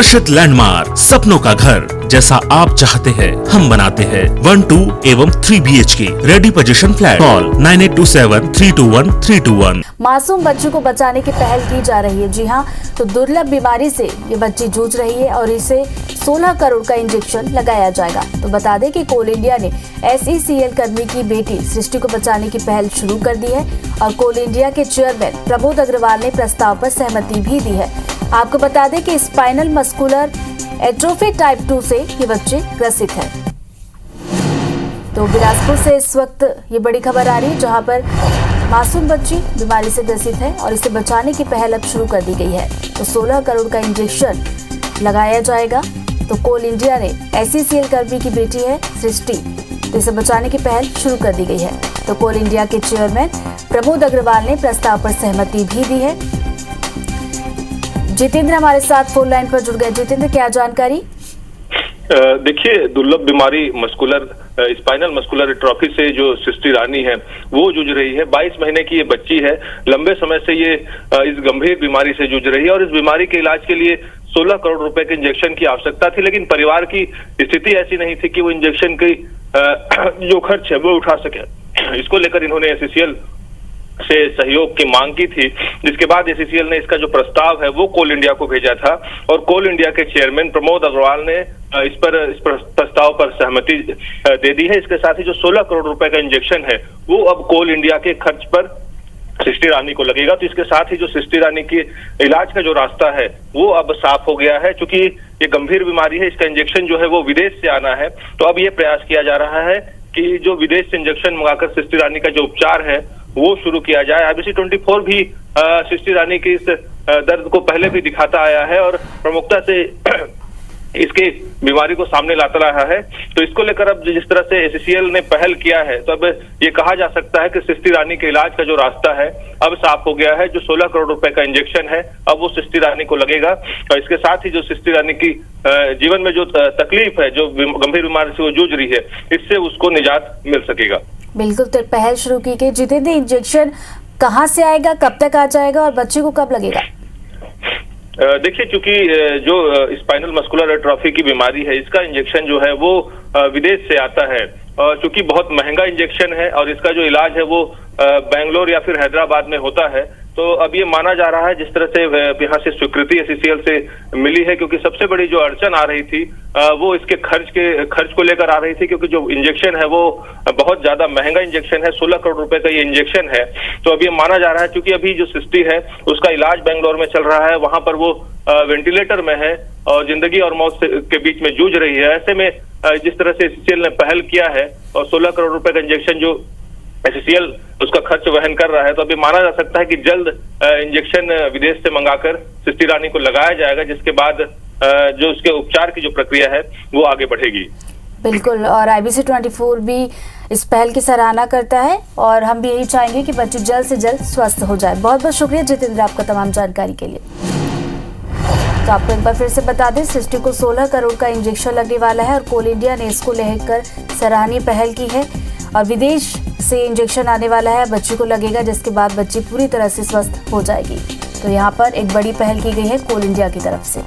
आकर्षित लैंडमार्क, सपनों का घर जैसा आप चाहते हैं हम बनाते हैं। 1, 2 एवं 3 BHK ready position flat. Call 9827321321। मासूम बच्चों को बचाने की पहल की जा रही है। जी हाँ, तो दुर्लभ बीमारी से ये बच्ची जूझ रही है और इसे 16 करोड़ का इंजेक्शन लगाया जाएगा। तो बता दें कि कोल इंडिया ने SECL कर्मी की बेटी सृष्टि को बचाने की पहल शुरू कर दी है और कोल इंडिया के चेयरमैन प्रमोद अग्रवाल ने प्रस्ताव पर सहमति भी दी है। आपको बता दें कि स्पाइनल मस्कुलर एट्रोफी टाइप 2 से ये बच्चे ग्रसित है। तो बिलासपुर से इस वक्त ये बड़ी खबर आ रही है, जहां पर मासूम बच्ची बीमारी से ग्रसित है और इसे बचाने की पहल अब शुरू कर दी गई है। तो 16 करोड़ का इंजेक्शन लगाया जाएगा। तो कोल इंडिया ने SECL कर्मी की बेटी है सृष्टि, तो इसे बचाने की पहल शुरू कर दी गई है। तो कोल इंडिया के चेयरमैन प्रमोद अग्रवाल ने प्रस्ताव पर सहमति भी दी है। जितेंद्र हमारे साथ फोन लाइन पर जुड़ गए। जितेंद्र, क्या जानकारी? देखिए, दुर्लभ बीमारी स्पाइनल मस्कुलर एट्रोफी से जो सृष्टि रानी है वो जूझ रही है। 22 महीने की ये बच्ची है। लंबे समय से ये इस गंभीर बीमारी से जूझ रही है और इस बीमारी के इलाज के लिए 16 करोड़ रुपए के इंजेक्शन की आवश्यकता थी, लेकिन परिवार की स्थिति ऐसी नहीं थी कि वो इंजेक्शन की जो खर्च है वो उठा सके। इसको लेकर इन्होंने SECL से सहयोग की मांग की थी, जिसके बाद SECL ने इसका जो प्रस्ताव है वो कोल इंडिया को भेजा था और कोल इंडिया के चेयरमैन प्रमोद अग्रवाल ने इस प्रस्ताव पर सहमति दे दी है। इसके साथ ही जो 16 करोड़ रुपए का इंजेक्शन है वो अब कोल इंडिया के खर्च पर सृष्टि रानी को लगेगा। तो इसके साथ ही जो सृष्टि रानी के इलाज का जो रास्ता है वो अब साफ हो गया है। चूंकि ये गंभीर बीमारी है, इसका इंजेक्शन जो है वो विदेश से आना है, तो अब ये प्रयास किया जा रहा है कि जो विदेश से इंजेक्शन मंगाकर सृष्टि रानी का जो उपचार है वो शुरू किया जाए। IBC 24 भी सृष्टि रानी की इस दर्द को पहले भी दिखाता आया है और प्रमुखता से इसके बीमारी को सामने लाता रहा है। तो इसको लेकर अब जिस तरह से SECL ने पहल किया है, तो अब ये कहा जा सकता है कि सृष्टि रानी के इलाज का जो रास्ता है अब साफ हो गया है। जो 16 करोड़ रुपए का इंजेक्शन है अब वो सृष्टि रानी को लगेगा और इसके साथ ही जो सृष्टि रानी की जीवन में जो तकलीफ है, जो गंभीर बीमारी से वो जूझ रही है, इससे उसको निजात मिल सकेगा। बिल्कुल, तो पहल शुरू की गई। जितेंद्र, इंजेक्शन कहाँ से आएगा, कब तक आ जाएगा और बच्चे को कब लगेगा? देखिए, चूंकि जो स्पाइनल मस्कुलर एट्रोफी की बीमारी है, इसका इंजेक्शन जो है वो विदेश से आता है और चूंकि बहुत महंगा इंजेक्शन है और इसका जो इलाज है वो बेंगलोर या फिर हैदराबाद में होता है। तो अब ये माना जा रहा है, जिस तरह से यहाँ से स्वीकृति SECL से मिली है, क्योंकि सबसे बड़ी जो अड़चन आ रही थी वो इसके खर्च को लेकर आ रही थी, क्योंकि जो इंजेक्शन है वो बहुत ज्यादा महंगा इंजेक्शन है। 16 करोड़ रुपए का ये इंजेक्शन है। तो अब ये माना जा रहा है, क्योंकि अभी जो सृष्टि है उसका इलाज बेंगलोर में चल रहा है, वहां पर वो वेंटिलेटर में है और जिंदगी और मौत के बीच में जूझ रही है। ऐसे में जिस तरह से SECL ने पहल किया है और 16 करोड़ रुपए का इंजेक्शन जो SECL उसका खर्च वहन कर रहा है, तो अभी माना जा सकता है कि जल्द इंजेक्शन विदेश से मंगाकर सृष्टि रानी को लगाया जाएगा, जिसके बाद जो उसके उपचार की जो प्रक्रिया है वो आगे बढ़ेगी। बिल्कुल, और IBC 24 भी इस पहल की सराहना करता है और हम भी यही चाहेंगे कि बच्चे जल्द से जल्द स्वस्थ हो जाए। बहुत बहुत शुक्रिया जितेंद्र आपका तमाम जानकारी के लिए। तो आपको एक बार फिर से बता दें, सृष्टि को 16 करोड़ का इंजेक्शन लगने वाला है और कोल इंडिया ने इसको लेकर सराहनीय पहल की है और विदेश से इंजेक्शन आने वाला है, बच्ची को लगेगा, जिसके बाद बच्ची पूरी तरह से स्वस्थ हो जाएगी। तो यहाँ पर एक बड़ी पहल की गई है कोल इंडिया की तरफ से।